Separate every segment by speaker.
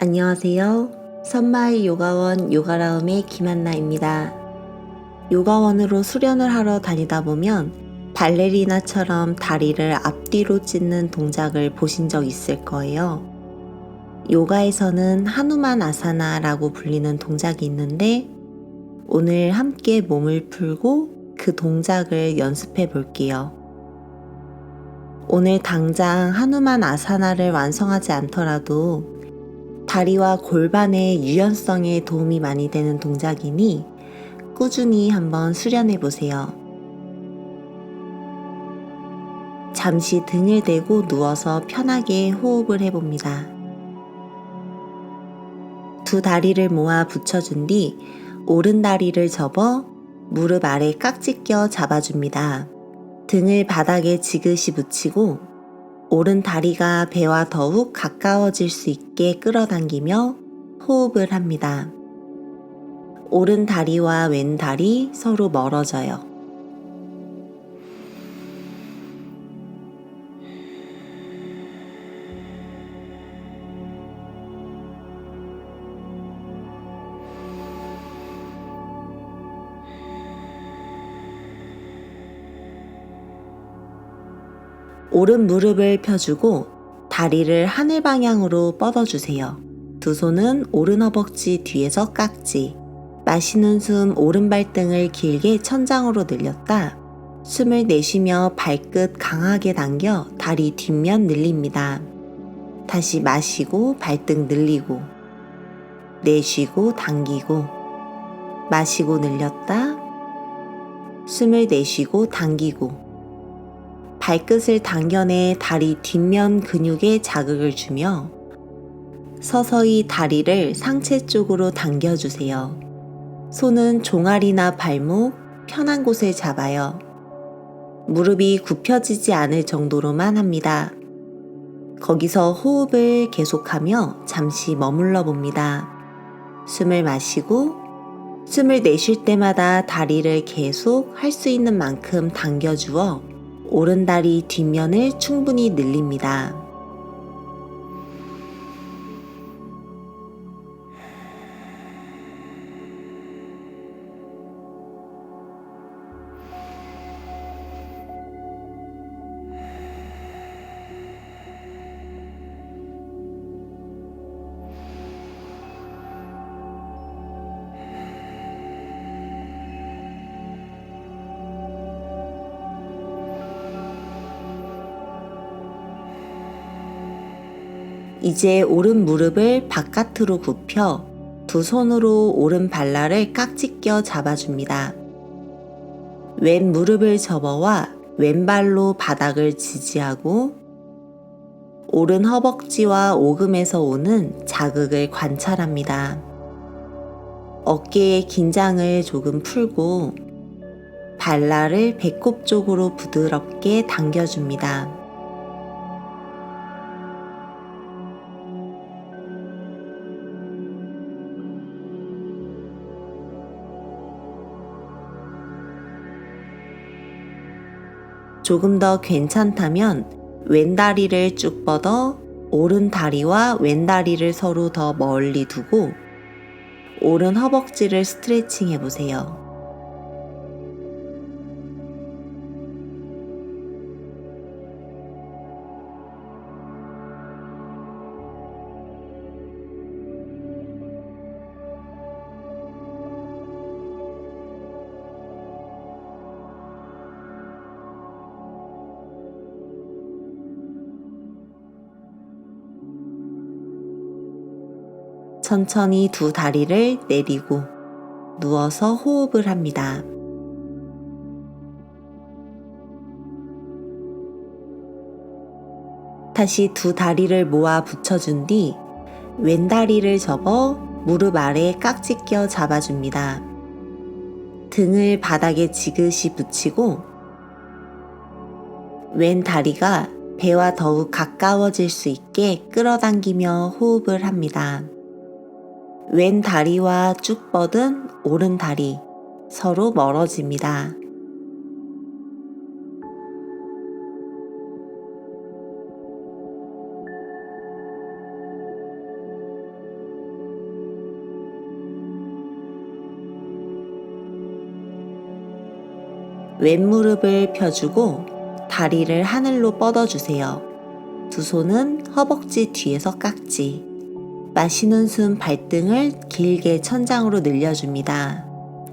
Speaker 1: 안녕하세요. 선마을 요가원 요가라움의 김한나입니다. 요가원으로 수련을 하러 다니다 보면 발레리나처럼 다리를 앞뒤로 찢는 동작을 보신 적 있을 거예요. 요가에서는 하누만 아사나라고 불리는 동작이 있는데 오늘 함께 몸을 풀고 그 동작을 연습해 볼게요. 오늘 당장 하누만 아사나를 완성하지 않더라도 다리와 골반의 유연성에 도움이 많이 되는 동작이니 꾸준히 한번 수련해 보세요. 잠시 등을 대고 누워서 편하게 호흡을 해봅니다. 두 다리를 모아 붙여준 뒤 오른 다리를 접어 무릎 아래 깍지 껴 잡아줍니다. 등을 바닥에 지그시 붙이고 오른 다리가 배와 더욱 가까워질 수 있게 끌어당기며 호흡을 합니다. 오른 다리와 왼 다리 서로 멀어져요. 오른 무릎을 펴주고 다리를 하늘 방향으로 뻗어주세요. 두 손은 오른 허벅지 뒤에서 깍지. 마시는 숨 오른 발등을 길게 천장으로 늘렸다. 숨을 내쉬며 발끝 강하게 당겨 다리 뒷면 늘립니다. 다시 마시고 발등 늘리고 내쉬고 당기고 마시고 늘렸다. 숨을 내쉬고 당기고 발끝을 당겨내 다리 뒷면 근육에 자극을 주며 서서히 다리를 상체 쪽으로 당겨주세요. 손은 종아리나 발목, 편한 곳을 잡아요. 무릎이 굽혀지지 않을 정도로만 합니다. 거기서 호흡을 계속하며 잠시 머물러 봅니다. 숨을 마시고 숨을 내쉴 때마다 다리를 계속 할 수 있는 만큼 당겨주어 오른다리 뒷면을 충분히 늘립니다. 이제 오른 무릎을 바깥으로 굽혀 두 손으로 오른 발날을 깍지 껴 잡아줍니다. 왼 무릎을 접어와 왼발로 바닥을 지지하고 오른 허벅지와 오금에서 오는 자극을 관찰합니다. 어깨의 긴장을 조금 풀고 발날을 배꼽 쪽으로 부드럽게 당겨줍니다. 조금 더 괜찮다면 왼 다리를 쭉 뻗어 오른 다리와 왼 다리를 서로 더 멀리 두고 오른 허벅지를 스트레칭 해보세요. 천천히 두 다리를 내리고 누워서 호흡을 합니다. 다시 두 다리를 모아 붙여준 뒤 왼 다리를 접어 무릎 아래 깍지 껴 잡아줍니다. 등을 바닥에 지그시 붙이고 왼 다리가 배와 더욱 가까워질 수 있게 끌어당기며 호흡을 합니다. 왼 다리와 쭉 뻗은 오른 다리 서로 멀어집니다. 왼무릎을 펴주고 다리를 하늘로 뻗어주세요. 두 손은 허벅지 뒤에서 깍지. 마시는 숨 발등을 길게 천장으로 늘려줍니다.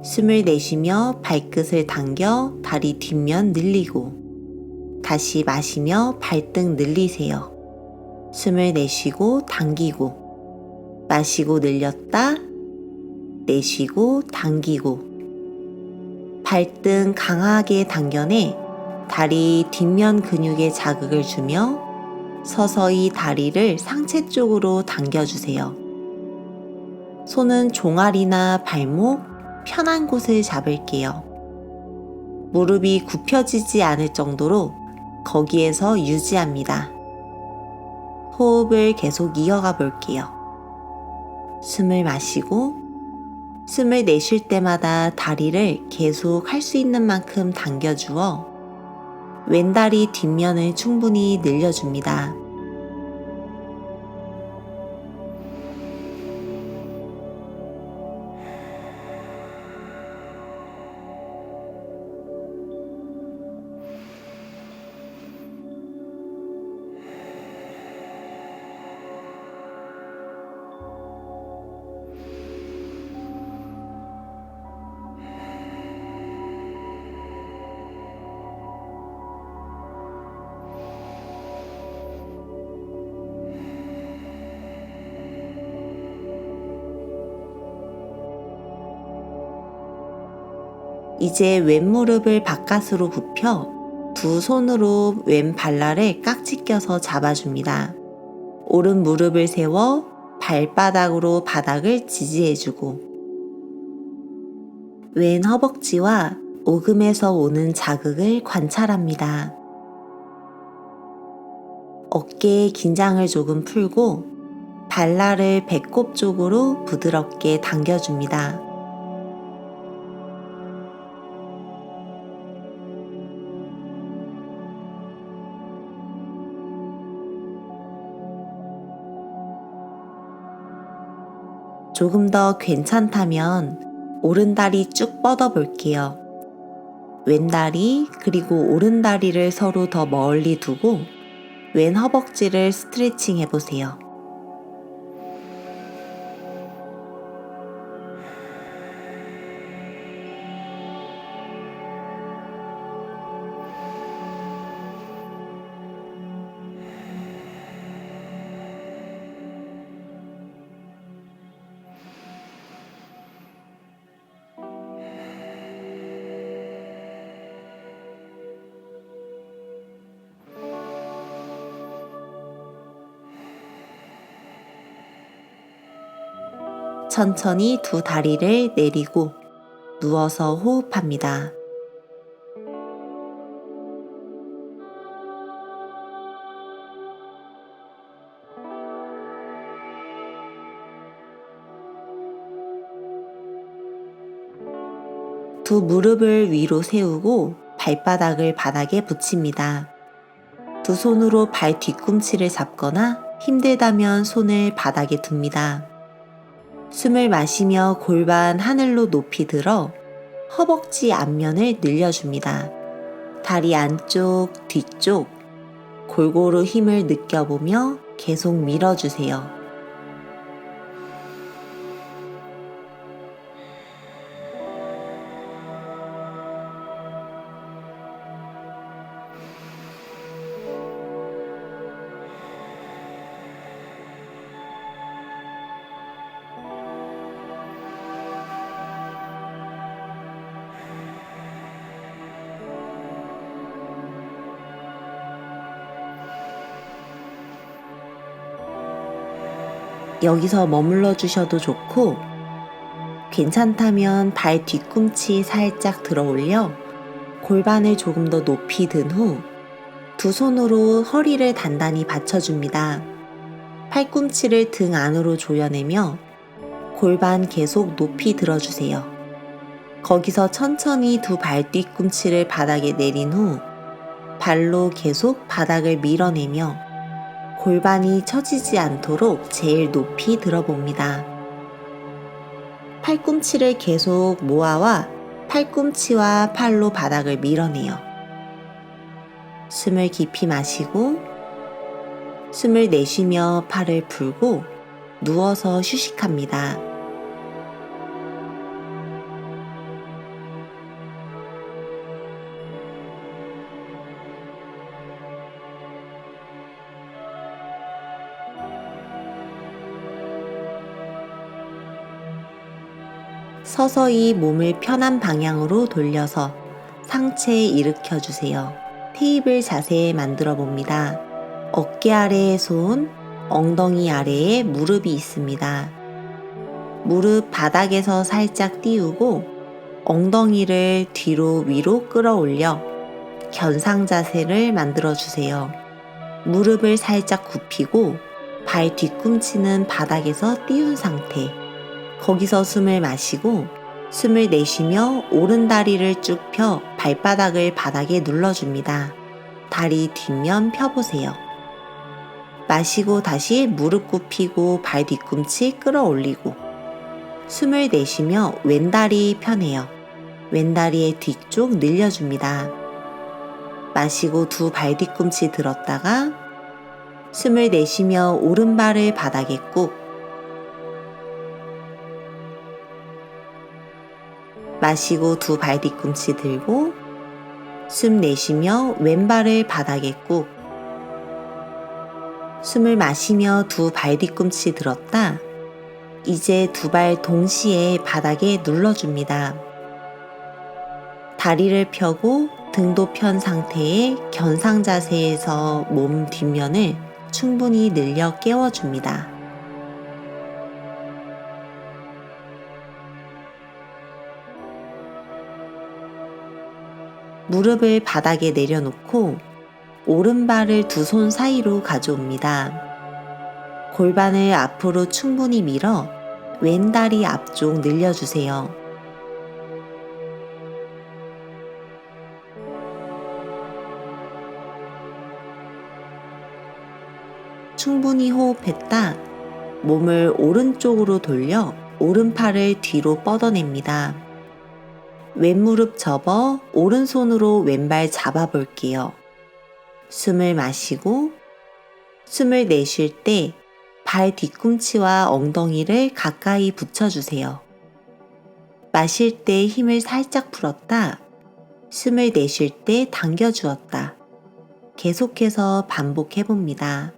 Speaker 1: 숨을 내쉬며 발끝을 당겨 다리 뒷면 늘리고 다시 마시며 발등 늘리세요. 숨을 내쉬고 당기고 마시고 늘렸다 내쉬고 당기고 발등 강하게 당겨내 다리 뒷면 근육에 자극을 주며 서서히 다리를 상체 쪽으로 당겨주세요. 손은 종아리나 발목, 편한 곳을 잡을게요. 무릎이 굽혀지지 않을 정도로 거기에서 유지합니다. 호흡을 계속 이어가 볼게요. 숨을 마시고 숨을 내쉴 때마다 다리를 계속 할 수 있는 만큼 당겨주어 왼다리 뒷면을 충분히 늘려줍니다. 이제 왼무릎을 바깥으로 굽혀 두 손으로 왼 발날을 깍지 껴서 잡아줍니다. 오른 무릎을 세워 발바닥으로 바닥을 지지해주고 왼 허벅지와 오금에서 오는 자극을 관찰합니다. 어깨의 긴장을 조금 풀고 발날을 배꼽 쪽으로 부드럽게 당겨줍니다. 조금 더 괜찮다면 오른다리 쭉 뻗어 볼게요. 왼다리 그리고 오른다리를 서로 더 멀리 두고 왼 허벅지를 스트레칭 해보세요. 천천히 두 다리를 내리고 누워서 호흡합니다. 두 무릎을 위로 세우고 발바닥을 바닥에 붙입니다. 두 손으로 발 뒤꿈치를 잡거나 힘들다면 손을 바닥에 둡니다. 숨을 마시며 골반 하늘로 높이 들어 허벅지 앞면을 늘려줍니다. 다리 안쪽, 뒤쪽 골고루 힘을 느껴보며 계속 밀어주세요. 여기서 머물러 주셔도 좋고 괜찮다면 발 뒤꿈치 살짝 들어 올려 골반을 조금 더 높이 든 후 두 손으로 허리를 단단히 받쳐줍니다. 팔꿈치를 등 안으로 조여내며 골반 계속 높이 들어주세요. 거기서 천천히 두 발 뒤꿈치를 바닥에 내린 후 발로 계속 바닥을 밀어내며 골반이 처지지 않도록 제일 높이 들어봅니다. 팔꿈치를 계속 모아와 팔꿈치와 팔로 바닥을 밀어내요. 숨을 깊이 마시고 숨을 내쉬며 팔을 풀고 누워서 휴식합니다. 서서히 몸을 편한 방향으로 돌려서 상체에 일으켜 주세요. 테이블 자세 만들어 봅니다. 어깨 아래에 손, 엉덩이 아래에 무릎이 있습니다. 무릎 바닥에서 살짝 띄우고 엉덩이를 뒤로 위로 끌어올려 견상 자세를 만들어 주세요. 무릎을 살짝 굽히고 발 뒤꿈치는 바닥에서 띄운 상태. 거기서 숨을 마시고 숨을 내쉬며 오른 다리를 쭉 펴 발바닥을 바닥에 눌러줍니다. 다리 뒷면 펴보세요. 마시고 다시 무릎 굽히고 발 뒤꿈치 끌어올리고 숨을 내쉬며 왼다리 펴내요. 왼다리의 뒤쪽 늘려줍니다. 마시고 두 발 뒤꿈치 들었다가 숨을 내쉬며 오른발을 바닥에 꾹 마시고 두 발 뒤꿈치 들고 숨 내쉬며 왼발을 바닥에 꾹 숨을 마시며 두 발 뒤꿈치 들었다. 이제 두 발 동시에 바닥에 눌러줍니다. 다리를 펴고 등도 편 상태의 견상 자세에서 몸 뒷면을 충분히 늘려 깨워줍니다. 무릎을 바닥에 내려놓고 오른발을 두 손 사이로 가져옵니다. 골반을 앞으로 충분히 밀어 왼다리 앞쪽 늘려주세요. 충분히 호흡했다. 몸을 오른쪽으로 돌려 오른팔을 뒤로 뻗어냅니다. 왼무릎 접어 오른손으로 왼발 잡아볼게요. 숨을 마시고 숨을 내쉴 때 발 뒤꿈치와 엉덩이를 가까이 붙여주세요. 마실 때 힘을 살짝 풀었다. 숨을 내쉴 때 당겨주었다. 계속해서 반복해봅니다.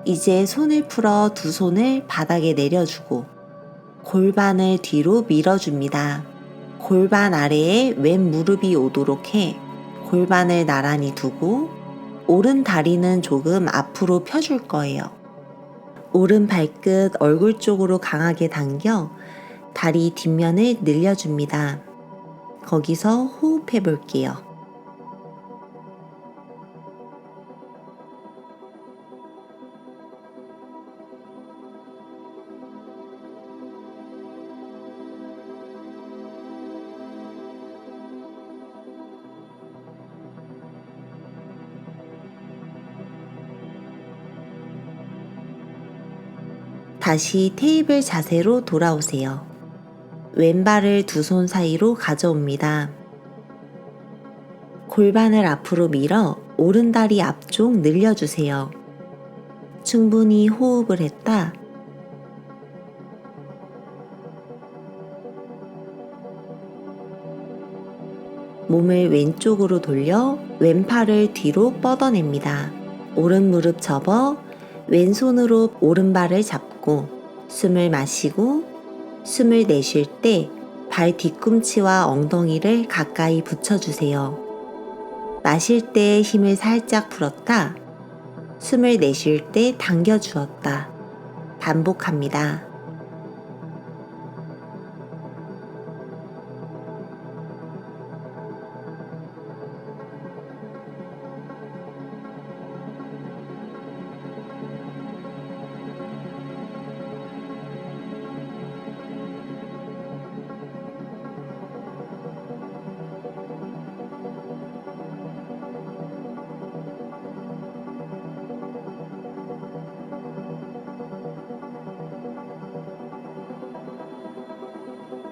Speaker 1: 이제 손을 풀어 두 손을 바닥에 내려주고 골반을 뒤로 밀어줍니다. 골반 아래에 왼 무릎이 오도록 해 골반을 나란히 두고 오른 다리는 조금 앞으로 펴줄 거예요. 오른 발끝 얼굴 쪽으로 강하게 당겨 다리 뒷면을 늘려줍니다. 거기서 호흡해 볼게요. 다시 테이블 자세로 돌아오세요. 왼발을 두 손 사이로 가져옵니다. 골반을 앞으로 밀어 오른다리 앞쪽 늘려주세요. 충분히 호흡을 했다. 몸을 왼쪽으로 돌려 왼팔을 뒤로 뻗어냅니다. 오른 무릎 접어 왼손으로 오른발을 잡고 숨을 마시고 숨을 내쉴 때 발 뒤꿈치와 엉덩이를 가까이 붙여주세요. 마실 때 힘을 살짝 풀었다. 숨을 내쉴 때 당겨주었다. 반복합니다.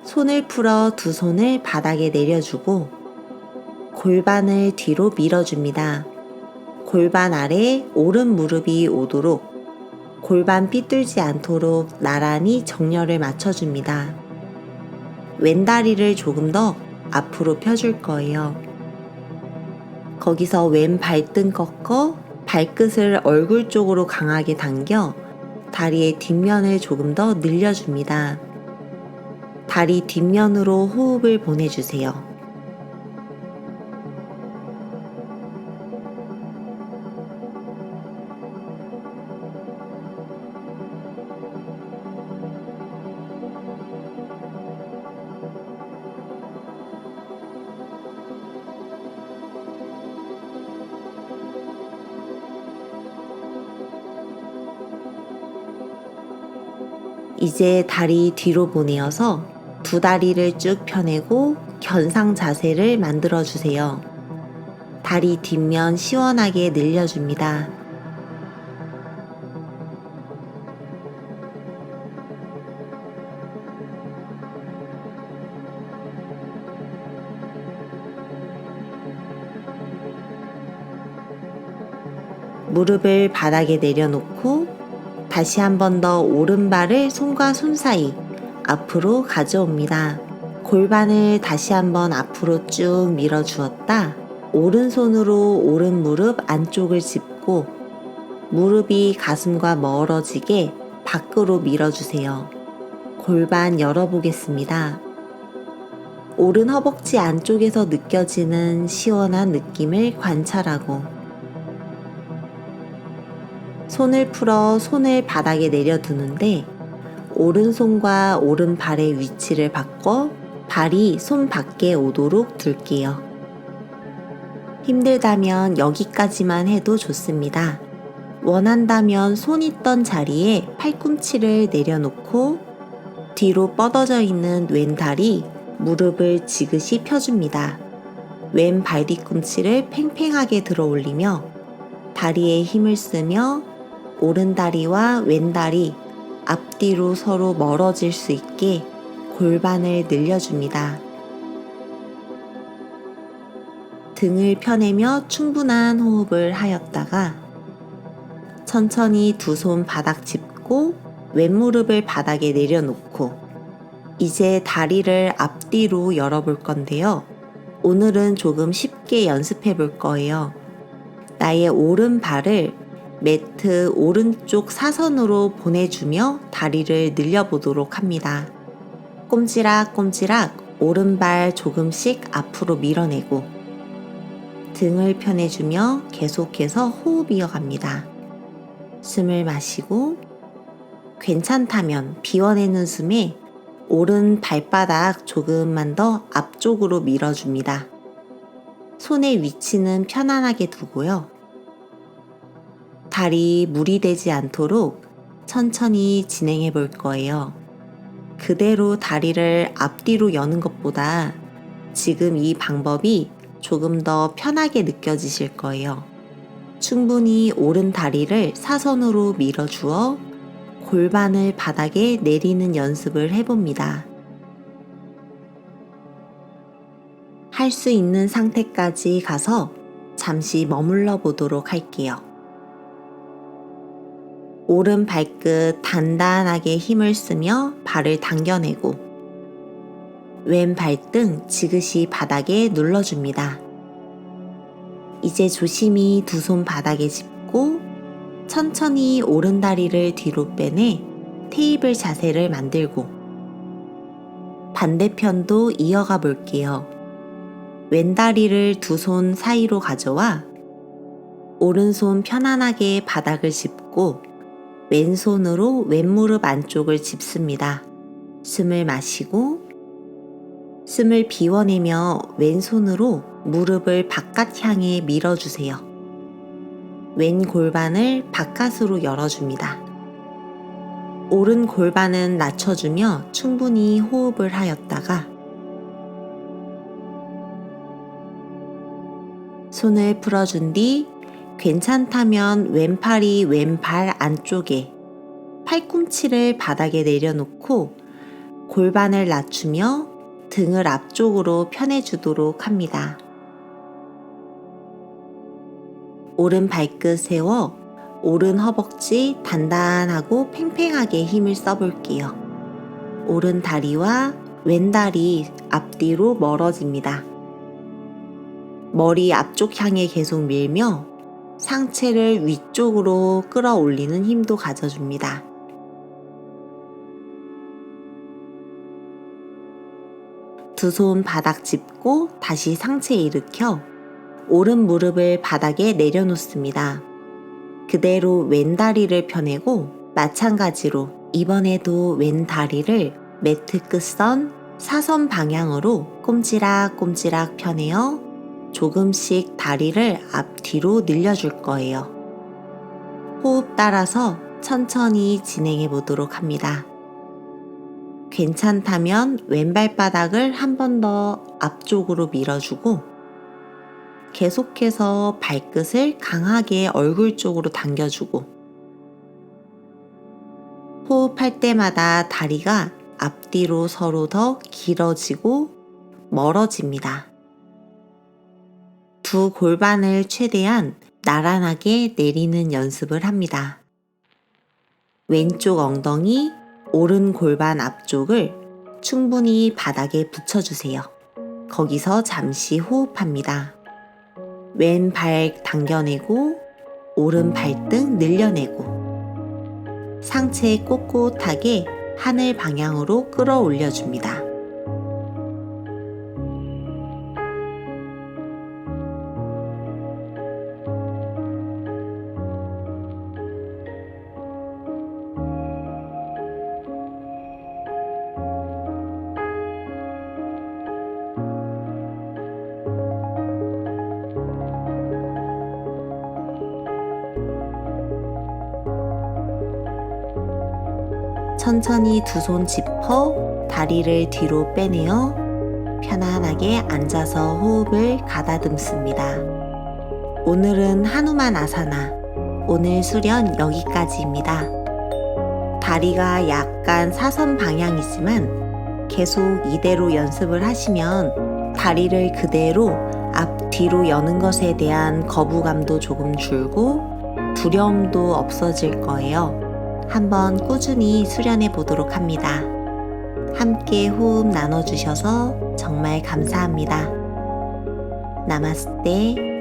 Speaker 1: 손을 풀어 두 손을 바닥에 내려주고 골반을 뒤로 밀어줍니다. 골반 아래 오른 무릎이 오도록 골반 삐뚤지 않도록 나란히 정렬을 맞춰줍니다. 왼다리를 조금 더 앞으로 펴줄 거예요. 거기서 왼 발등 꺾어 발끝을 얼굴 쪽으로 강하게 당겨 다리의 뒷면을 조금 더 늘려줍니다. 다리 뒷면으로 호흡을 보내주세요. 이제 다리 뒤로 보내어서 두 다리를 쭉 펴내고 견상 자세를 만들어 주세요. 다리 뒷면 시원하게 늘려줍니다. 무릎을 바닥에 내려놓고 다시 한 번 더 오른발을 손과 손 사이 앞으로 가져옵니다. 골반을 다시 한 번 앞으로 쭉 밀어 주었다. 오른손으로 오른 무릎 안쪽을 짚고 무릎이 가슴과 멀어지게 밖으로 밀어주세요. 골반 열어보겠습니다. 오른 허벅지 안쪽에서 느껴지는 시원한 느낌을 관찰하고 손을 풀어 손을 바닥에 내려두는데 오른손과 오른발의 위치를 바꿔 발이 손 밖에 오도록 둘게요. 힘들다면 여기까지만 해도 좋습니다. 원한다면 손 있던 자리에 팔꿈치를 내려놓고 뒤로 뻗어져 있는 왼다리 무릎을 지그시 펴줍니다. 왼 발뒤꿈치를 팽팽하게 들어 올리며 다리에 힘을 쓰며 오른다리와 왼다리 앞뒤로 서로 멀어질 수 있게 골반을 늘려줍니다. 등을 펴내며 충분한 호흡을 하였다가 천천히 두 손 바닥 짚고 왼무릎을 바닥에 내려놓고 이제 다리를 앞뒤로 열어볼 건데요. 오늘은 조금 쉽게 연습해 볼 거예요. 나의 오른발을 매트 오른쪽 사선으로 보내주며 다리를 늘려보도록 합니다. 꼼지락꼼지락 오른발 조금씩 앞으로 밀어내고 등을 편해주며 계속해서 호흡 이어갑니다. 숨을 마시고 괜찮다면 비워내는 숨에 오른 발바닥 조금만 더 앞쪽으로 밀어줍니다. 손의 위치는 편안하게 두고요. 다리 무리되지 않도록 천천히 진행해 볼 거예요. 그대로 다리를 앞뒤로 여는 것보다 지금 이 방법이 조금 더 편하게 느껴지실 거예요. 충분히 오른 다리를 사선으로 밀어주어 골반을 바닥에 내리는 연습을 해봅니다. 할 수 있는 상태까지 가서 잠시 머물러 보도록 할게요. 오른 발끝 단단하게 힘을 쓰며 발을 당겨내고 왼 발등 지그시 바닥에 눌러줍니다. 이제 조심히 두 손 바닥에 짚고 천천히 오른 다리를 뒤로 빼내 테이블 자세를 만들고 반대편도 이어가 볼게요. 왼다리를 두 손 사이로 가져와 오른손 편안하게 바닥을 짚고 왼손으로 왼무릎 안쪽을 짚습니다. 숨을 마시고 숨을 비워내며 왼손으로 무릎을 바깥 향해 밀어주세요. 왼 골반을 바깥으로 열어줍니다. 오른 골반은 낮춰주며 충분히 호흡을 하였다가 손을 풀어준 뒤 괜찮다면 왼팔이 왼발 안쪽에 팔꿈치를 바닥에 내려놓고 골반을 낮추며 등을 앞쪽으로 펴내주도록 합니다. 오른 발끝 세워 오른 허벅지 단단하고 팽팽하게 힘을 써볼게요. 오른 다리와 왼 다리 앞뒤로 멀어집니다. 머리 앞쪽 향해 계속 밀며 상체를 위쪽으로 끌어올리는 힘도 가져줍니다. 두 손 바닥 짚고 다시 상체 일으켜 오른 무릎을 바닥에 내려놓습니다. 그대로 왼 다리를 펴내고 마찬가지로 이번에도 왼 다리를 매트 끝선 사선 방향으로 꼼지락꼼지락 펴내어 조금씩 다리를 앞뒤로 늘려줄 거예요. 호흡 따라서 천천히 진행해 보도록 합니다. 괜찮다면 왼발바닥을 한 번 더 앞쪽으로 밀어주고 계속해서 발끝을 강하게 얼굴 쪽으로 당겨주고 호흡할 때마다 다리가 앞뒤로 서로 더 길어지고 멀어집니다. 두 골반을 최대한 나란하게 내리는 연습을 합니다. 왼쪽 엉덩이, 오른 골반 앞쪽을 충분히 바닥에 붙여주세요. 거기서 잠시 호흡합니다. 왼 발 당겨내고 오른 발등 늘려내고 상체 꼿꼿하게 하늘 방향으로 끌어올려줍니다. 천천히 두 손 짚어 다리를 뒤로 빼내어 편안하게 앉아서 호흡을 가다듬습니다. 오늘은 하누만 아사나, 오늘 수련 여기까지입니다. 다리가 약간 사선 방향이지만 계속 이대로 연습을 하시면 다리를 그대로 앞뒤로 여는 것에 대한 거부감도 조금 줄고 두려움도 없어질 거예요. 한번 꾸준히 수련해 보도록 합니다. 함께 호흡 나눠주셔서 정말 감사합니다. 나마스테.